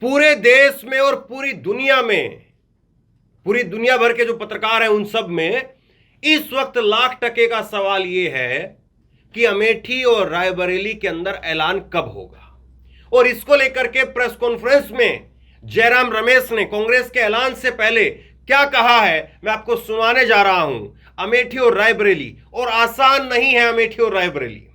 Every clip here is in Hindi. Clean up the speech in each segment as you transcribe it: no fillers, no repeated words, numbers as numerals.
पूरे देश में और पूरी दुनिया में, पूरी दुनिया भर के जो पत्रकार हैं उन सब में इस वक्त लाख टके का सवाल यह है कि अमेठी और रायबरेली के अंदर ऐलान कब होगा। और इसको लेकर के प्रेस कॉन्फ्रेंस में जयराम रमेश ने कांग्रेस के ऐलान से पहले क्या कहा है, मैं आपको सुनाने जा रहा हूं। अमेठी और रायबरेली, और आसान नहीं है अमेठी और रायबरेली,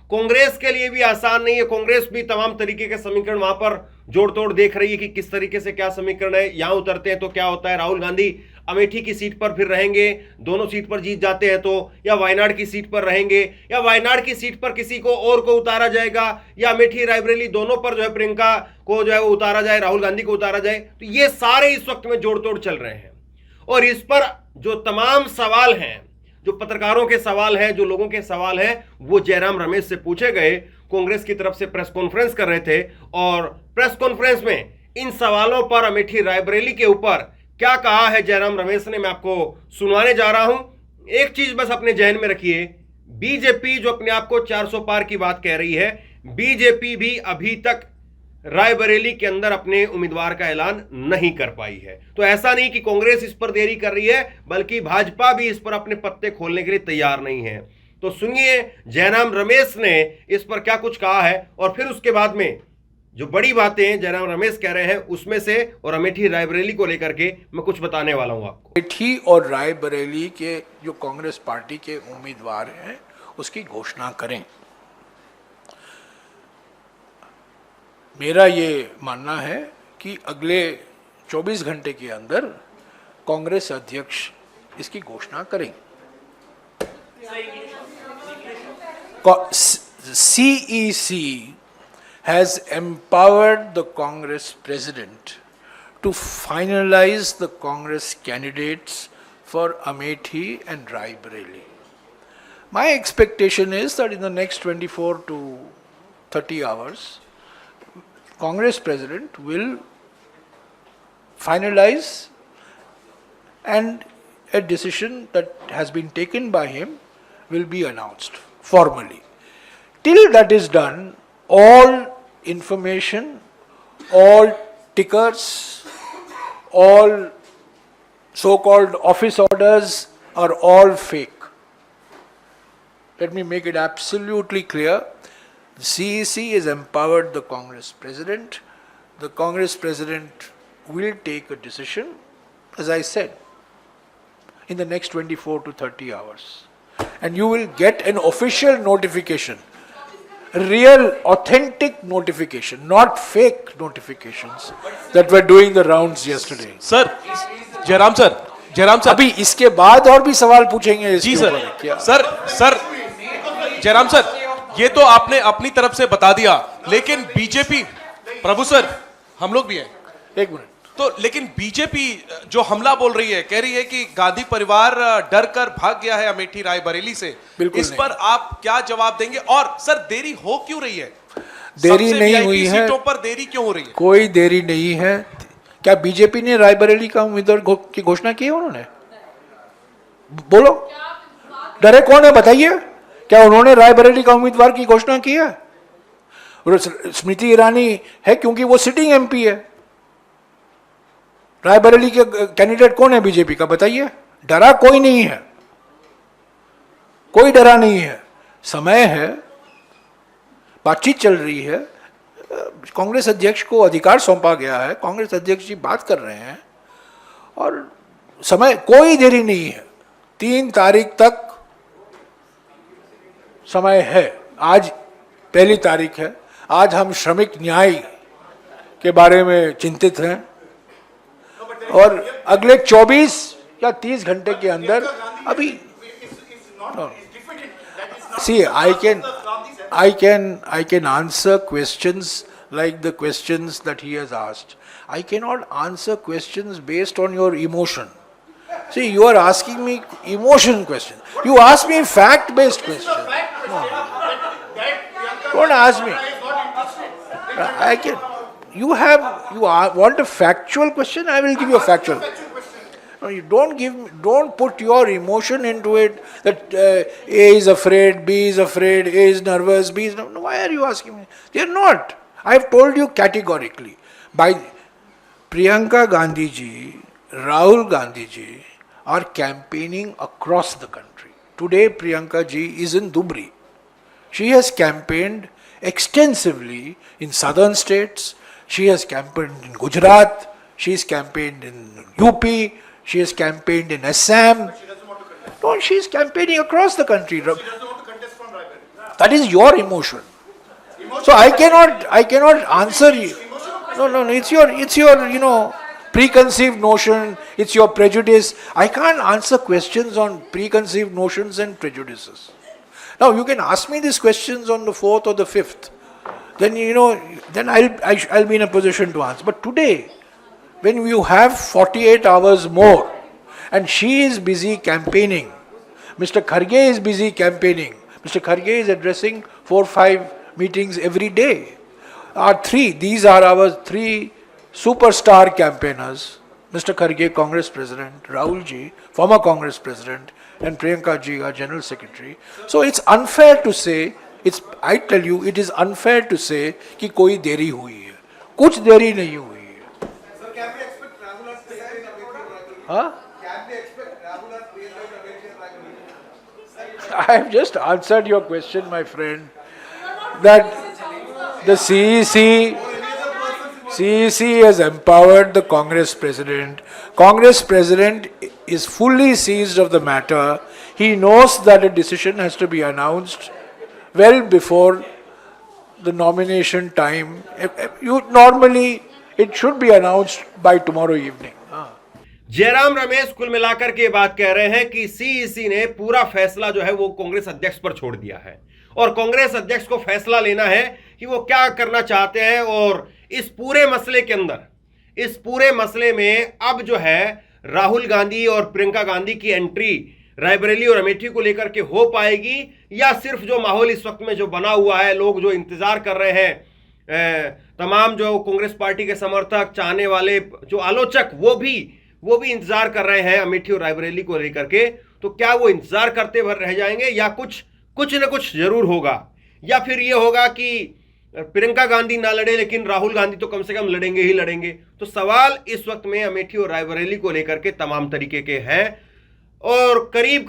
कांग्रेस के लिए भी आसान नहीं है। कांग्रेस भी तमाम तरीके के समीकरण वहां पर जोड़ तोड़ देख रही है कि किस तरीके से क्या समीकरण है, यहां उतरते हैं तो क्या होता है। राहुल गांधी अमेठी की सीट पर फिर रहेंगे, दोनों सीट पर जीत जाते हैं तो, या वायनाड की सीट पर रहेंगे, या वायनाड की सीट पर किसी को और को उतारा जाएगा, या अमेठी रायबरेली दोनों पर जो है प्रियंका को जो है वो उतारा जाए, राहुल गांधी को उतारा जाए। तो ये सारे इस वक्त में जोड़ तोड़ चल रहे हैं। और इस पर जो तमाम सवाल हैं, जो पत्रकारों के सवाल हैं, जो लोगों के सवाल हैं, वो जयराम रमेश से पूछे गए। कांग्रेस की तरफ से प्रेस कॉन्फ्रेंस कर रहे थे और प्रेस कॉन्फ्रेंस में इन सवालों पर अमेठी रायबरेली के ऊपर क्या कहा है जयराम रमेश ने, मैं आपको सुनवाने जा रहा हूं। एक चीज बस अपने जहन में रखिए, बीजेपी जो अपने आप को 400 पार की बात कह रही है, बीजेपी भी अभी तक रायबरेली के अंदर अपने उम्मीदवार का ऐलान नहीं कर पाई है। तो ऐसा नहीं कि कांग्रेस इस पर देरी कर रही है, बल्कि भाजपा भी इस पर अपने पत्ते खोलने के लिए तैयार नहीं है। तो सुनिए जयराम रमेश ने इस पर क्या कुछ कहा है, और फिर उसके बाद में जो बड़ी बातें जयराम रमेश कह रहे हैं उसमें से, और अमेठी रायबरेली को लेकर के मैं कुछ बताने वाला हूं आपको। अमेठी और रायबरेली के जो कांग्रेस पार्टी के उम्मीदवार हैं उसकी घोषणा करें। मेरा ये मानना है कि अगले 24 घंटे के अंदर कांग्रेस अध्यक्ष इसकी घोषणा करें। CEC has empowered the Congress president to finalize the Congress candidates for Amethi and Raebareli. My expectation is that in the next 24 to 30 hours, Congress president will finalize, and a decision that has been taken by him will be announced formally. Till that is done, all information, all tickers, all so-called office orders are all fake. Let me make it absolutely clear. The CEC has empowered the Congress president. The Congress president will take a decision, as I said, in the next 24 to 30 hours. And you will get an official notification, real, authentic notification, not fake notifications that were doing the rounds yesterday. Sir, Jairam sir अभी इसके बाद और भी सवाल पूछेंगे जी सर। सर जयराम सर, ये तो आपने अपनी तरफ से बता दिया, लेकिन बीजेपी, प्रभु सर हम लोग भी हैं, एक मिनट। तो लेकिन बीजेपी जो हमला बोल रही है, कह रही है कि गांधी परिवार डर कर भाग गया है अमेठी रायबरेली से, इस पर आप क्या जवाब देंगे? और सर देरी हो क्यों रही है? देरी नहीं हुई है, सीटों पर देरी क्यों हो रही है? कोई देरी नहीं है। क्या बीजेपी ने रायबरेली का उम्मीदवार की घोषणा की है? उन्होंने बोलो, डरे कौन है बताइए? क्या उन्होंने रायबरेली का उम्मीदवार की घोषणा की है? स्मृति ईरानी है क्योंकि वो सिटिंग एमपी है। रायबरेली के कैंडिडेट कौन है बीजेपी का बताइए? डरा कोई नहीं है, कोई डरा नहीं है। समय है, बातचीत चल रही है, कांग्रेस अध्यक्ष को अधिकार सौंपा गया है, कांग्रेस अध्यक्ष जी बात कर रहे हैं, और समय, कोई देरी नहीं है। 3 तारीख तक समय है। आज 1 तारीख है। आज हम श्रमिक न्याय के बारे में चिंतित हैं, और अगले 24 या 30 घंटे के अंदर अभी see I can answer questions like the questions that he has asked. I cannot answer questions based on your emotion. See, you are asking me emotion questions. You ask me fact based questions. No. Don't ask me. I can. You want a factual question? I will give you a factual. No, you don't put your emotion into it. That A is afraid, B is afraid, A is nervous, B is no. Why are you asking me? They are not. I have told you categorically. by Priyanka Gandhi ji, Rahul Gandhi ji are campaigning across the country. Today Priyanka ji is in Dhubri. She has campaigned extensively in southern states. She has campaigned in Gujarat. She has campaigned in UP. She has campaigned in Assam. No, she is campaigning across the country. That is your emotion. So I cannot answer you. No. It's your preconceived notion. It's your prejudice. I can't answer questions on preconceived notions and prejudices. Now you can ask me these questions on the 4th or the 5th. Then then I'll be in a position to answer. But today, when you have 48 hours more, and she is busy campaigning, Mr. Kharge is busy campaigning. Mr. Kharge is addressing 4-5 meetings every day. These are our 3 superstar campaigners. Mr. Kharge, Congress President, Rahul ji, former Congress President, and Priyanka ji, our General Secretary. So it's unfair to say, I tell you, it is unfair to say कि कोई देरी हुई है. कुछ देरी नहीं हुई है. Sir, can we expect Rahul or Priyanka in Amethi? Huh? Can we expect Rahul or Priyanka in Amethi and Raebareli? I have just answered your question, my friend, that the CEC has empowered the Congress President. Congress President is fully seized of the matter. He knows that a decision has to be announced well before the nomination time. Normally, it should be announced by tomorrow evening. Jairam Ramesh कुल मिलाकर के बात कह रहे हैं कि सीईसी ने पूरा फैसला जो है वो कांग्रेस अध्यक्ष पर छोड़ दिया है और कांग्रेस अध्यक्ष को फैसला लेना है कि वो क्या करना चाहते हैं। और इस पूरे मसले के अंदर, इस पूरे मसले में अब जो है राहुल गांधी और प्रियंका गांधी की एंट्री रायबरेली और अमेठी को लेकर के हो पाएगी या सिर्फ जो माहौल इस वक्त में जो बना हुआ है, लोग जो इंतजार कर रहे हैं, तमाम जो कांग्रेस पार्टी के समर्थक, चाहने वाले, जो आलोचक, वो भी इंतजार कर रहे हैं अमेठी और रायबरेली को लेकर के। तो क्या वो इंतजार करते भर रह जाएंगे या कुछ न कुछ जरूर होगा, या फिर ये होगा कि प्रियंका गांधी ना लड़े लेकिन राहुल गांधी तो कम से कम लड़ेंगे ही लड़ेंगे। तो सवाल इस वक्त में अमेठी और रायबरेली को लेकर के तमाम तरीके के हैं और करीब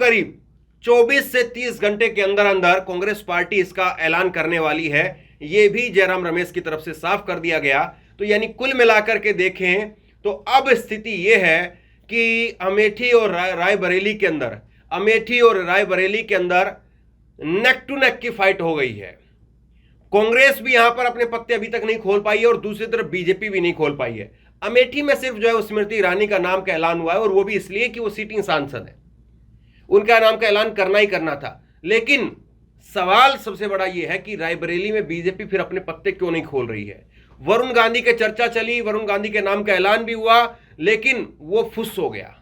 24 से 30 घंटे के अंदर अंदर कांग्रेस पार्टी इसका ऐलान करने वाली है। ये भी जयराम रमेश की तरफ से साफ कर दिया गया। तो यानी कुल मिलाकर के देखें तो अब स्थिति यह है कि अमेठी और रायबरेली के अंदर नेक टू नेक की फाइट हो गई है। कांग्रेस भी यहां पर अपने पत्ते अभी तक नहीं खोल पाई है और दूसरी तरफ बीजेपी भी नहीं खोल पाई है। अमेठी में सिर्फ जो है स्मृति ईरानी का नाम का ऐलान हुआ है और वो भी इसलिए कि वो सिटिंग सांसद है, उनका नाम का ऐलान करना ही करना था। लेकिन सवाल सबसे बड़ा यह है कि रायबरेली में बीजेपी फिर अपने पत्ते क्यों नहीं खोल रही है। वरुण गांधी की चर्चा चली, वरुण गांधी के नाम का ऐलान भी हुआ, लेकिन वो फुस हो गया।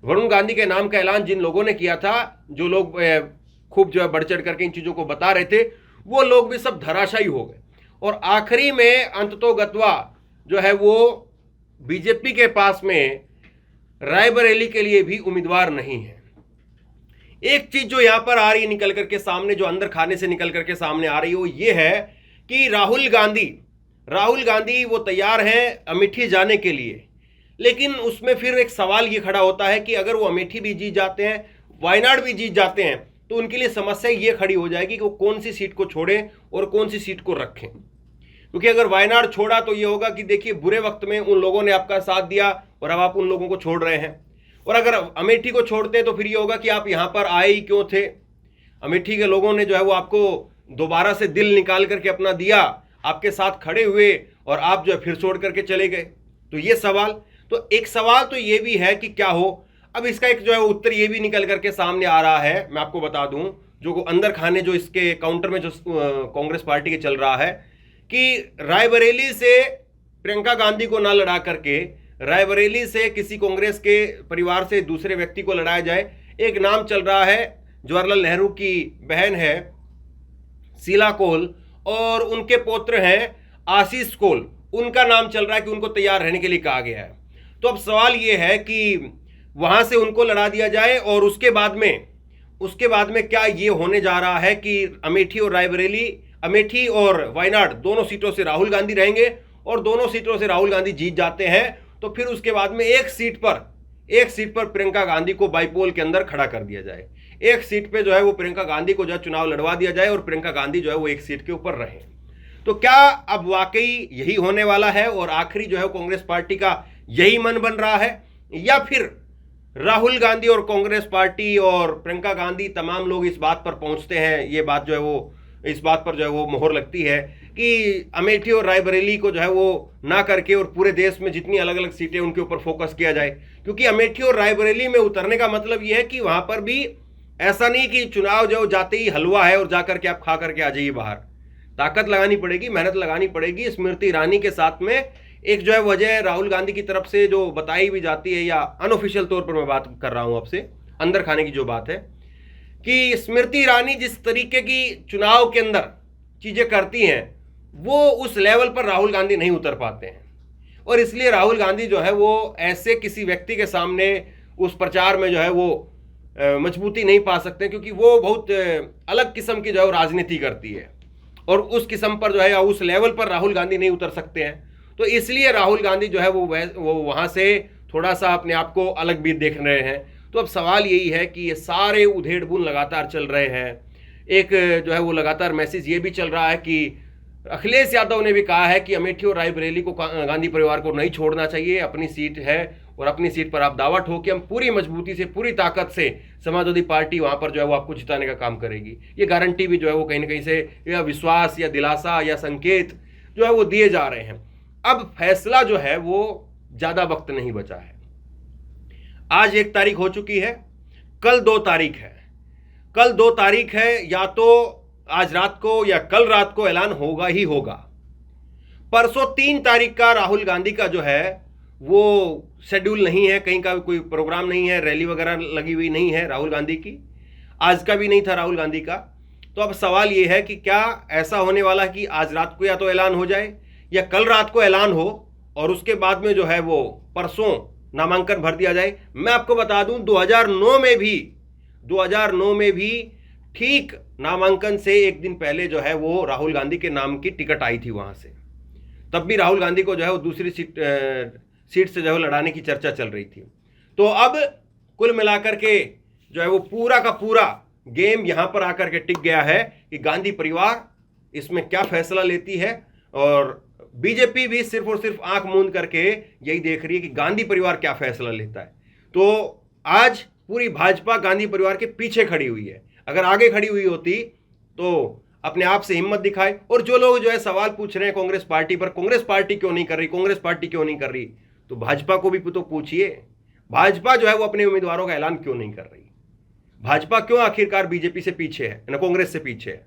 वरुण गांधी के नाम का ऐलान जिन लोगों ने किया था, जो लोग खूब जो है बढ़ चढ़ करके इन चीजों को बता रहे थे, वो लोग भी सब धराशायी हो गए और आखिरी में अंततोगत्वा जो है वो बीजेपी के पास में रायबरेली के लिए भी उम्मीदवार नहीं है। एक चीज जो यहां पर आ रही है निकल करके सामने, जो अंदर खाने से निकल करके सामने आ रही है, वो ये है कि राहुल गांधी वो तैयार हैं अमेठी जाने के लिए। लेकिन उसमें फिर एक सवाल ये खड़ा होता है कि अगर वो अमेठी भी जीत जाते हैं, वायनाड भी जीत जाते हैं, तो उनके लिए समस्या ये खड़ी हो जाएगी कि वो कौन सी सीट को छोड़ें और कौन सी सीट को रखें। क्योंकि अगर वायनाड छोड़ा तो ये होगा कि देखिए बुरे वक्त में उन लोगों ने आपका साथ दिया और अब आप उन लोगों को छोड़ रहे हैं, और अगर अमेठी को छोड़ते हैं तो फिर ये होगा कि आप यहाँ पर आए ही क्यों थे। अमेठी के लोगों ने जो है वो आपको दोबारा से दिल निकाल करके अपना दिया, आपके साथ खड़े हुए, और आप जो है फिर छोड़ करके चले गए। तो ये सवाल, तो एक सवाल तो ये भी है कि क्या हो। अब इसका एक जो है उत्तर ये भी निकल करके सामने आ रहा है, मैं आपको बता दूं, जो अंदर खाने जो इसके काउंटर में जो कांग्रेस पार्टी के चल रहा है कि रायबरेली से प्रियंका गांधी को ना लड़ा करके रायबरेली से किसी कांग्रेस के परिवार से दूसरे व्यक्ति को लड़ाया जाए। एक नाम चल रहा है, जवाहरलाल नेहरू की बहन है शीला कोल और उनके पौत्र हैं आशीष कोल, उनका नाम चल रहा है कि उनको तैयार रहने के लिए कहा गया है। तो अब सवाल ये है कि वहां से उनको लड़ा दिया जाए और उसके बाद में क्या ये होने जा रहा है कि अमेठी और वायनाड दोनों सीटों से राहुल गांधी रहेंगे और दोनों सीटों से राहुल गांधी जीत जाते हैं, तो फिर उसके बाद में एक सीट पर प्रियंका गांधी को बाईपोल के अंदर खड़ा कर दिया जाए। एक सीट पे जो है वो प्रियंका गांधी को जो है चुनाव लड़वा दिया जाए और प्रियंका गांधी जो है वो एक सीट के ऊपर रहे। तो क्या अब वाकई यही होने वाला है और आखिरी जो है कांग्रेस पार्टी का यही मन बन रहा है, या फिर राहुल गांधी और कांग्रेस पार्टी और प्रियंका गांधी तमाम लोग इस बात पर पहुंचते हैं, ये बात जो है वो इस बात पर जो है वो मोहर लगती है कि अमेठी और रायबरेली को जो है वो ना करके और पूरे देश में जितनी अलग अलग सीटें उनके ऊपर फोकस किया जाए। क्योंकि अमेठी और रायबरेली में उतरने का मतलब ये है कि वहां पर भी ऐसा नहीं कि चुनाव जो जाते ही हलवा है और जाकर के आप खा करके आ जाइए बाहर। ताकत लगानी पड़ेगी, मेहनत लगानी पड़ेगी। स्मृति ईरानी के साथ में एक जो है वजह राहुल गांधी की तरफ से जो बताई भी जाती है, या अनऑफिशियल तौर पर मैं बात कर रहा हूं आपसे, अंदर खाने की जो बात है कि स्मृति ईरानी जिस तरीके की चुनाव के अंदर चीजें करती हैं वो उस लेवल पर राहुल गांधी नहीं उतर पाते हैं, और इसलिए राहुल गांधी जो है वो ऐसे किसी व्यक्ति के सामने उस प्रचार में जो है वो मजबूती नहीं पा सकते, क्योंकि वो बहुत अलग किस्म की जो है राजनीति करती है और उस किस्म पर जो है या उस लेवल पर राहुल गांधी नहीं उतर सकते हैं। तो इसलिए राहुल गांधी जो है वो वहां से थोड़ा सा अपने आप को अलग भी देख रहे हैं। तो अब सवाल यही है कि ये सारे उधेड़ बुन लगातार चल रहे हैं। एक जो है वो लगातार मैसेज ये भी चल रहा है कि अखिलेश यादव ने भी कहा है कि अमेठी और रायबरेली को गांधी परिवार को नहीं छोड़ना चाहिए, अपनी सीट है और अपनी सीट पर आप दावा ठोके, हम पूरी मजबूती से पूरी ताकत से समाजवादी पार्टी वहां पर जो है वो आपको जिताने का काम करेगी। ये गारंटी भी जो है वो कहीं ना कहीं से या विश्वास या दिलासा या संकेत जो है वो दिए जा रहे हैं। अब फैसला जो है वो ज्यादा वक्त नहीं बचा है। आज 1 तारीख हो चुकी है, कल 2 तारीख है। कल 2 तारीख है, या तो आज रात को या कल रात को ऐलान होगा ही होगा। परसों 3 तारीख का राहुल गांधी का जो है वो शेड्यूल नहीं है, कहीं का कोई प्रोग्राम नहीं है, रैली वगैरह लगी हुई नहीं है राहुल गांधी की, आज का भी नहीं था राहुल गांधी का। तो अब सवाल ये है कि क्या ऐसा होने वाला कि आज रात को या तो ऐलान हो जाए या कल रात को ऐलान हो और उसके बाद में जो है वो परसों नामांकन भर दिया जाए। मैं आपको बता दूं 2009 में भी ठीक नामांकन से एक दिन पहले जो है वो राहुल गांधी के नाम की टिकट आई थी वहां से, तब भी राहुल गांधी को जो है वो दूसरी सीट से जो है लड़ाने की चर्चा चल रही थी। तो अब कुल मिलाकर के जो है वो पूरा का पूरा गेम यहां पर आकर के टिक गया है कि गांधी परिवार इसमें क्या फैसला लेती है, और बीजेपी भी सिर्फ और सिर्फ आंख मूंद करके यही देख रही है कि गांधी परिवार क्या फैसला लेता है। तो आज पूरी भाजपा गांधी परिवार के पीछे खड़ी हुई है। अगर आगे खड़ी हुई होती तो अपने आप से हिम्मत दिखाए। और जो लोग जो है सवाल पूछ रहे हैं कांग्रेस पार्टी पर, कांग्रेस पार्टी क्यों नहीं कर रही, कांग्रेस पार्टी क्यों नहीं कर रही, तो भाजपा को भी तो पूछिए, भाजपा जो है वो अपने उम्मीदवारों का ऐलान क्यों नहीं कर रही, भाजपा क्यों आखिरकार बीजेपी से पीछे है ना कांग्रेस से पीछे है,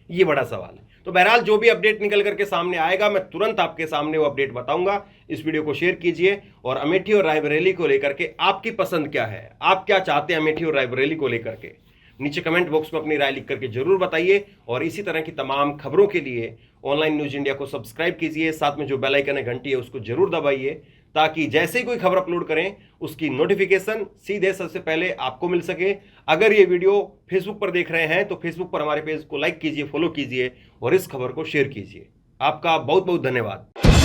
ये बड़ा सवाल है। तो बहरहाल जो भी अपडेट निकल करके सामने आएगा मैं तुरंत आपके सामने वो अपडेट बताऊंगा। इस वीडियो को शेयर कीजिए और अमेठी और रायबरेली को लेकर के आपकी पसंद क्या है, आप क्या चाहते हैं अमेठी और रायबरेली को लेकर के, नीचे कमेंट बॉक्स में अपनी राय लिख करके जरूर बताइए। और इसी तरह की तमाम खबरों के लिए ऑनलाइन न्यूज इंडिया को सब्सक्राइब कीजिए, साथ में जो बेल आइकन है घंटी है उसको जरूर दबाइए, ताकि जैसे ही कोई खबर अपलोड करें उसकी नोटिफिकेशन सीधे सबसे पहले आपको मिल सके। अगर ये वीडियो फेसबुक पर देख रहे हैं तो फेसबुक पर हमारे पेज को लाइक कीजिए, फॉलो कीजिए और इस खबर को शेयर कीजिए। आपका बहुत बहुत धन्यवाद।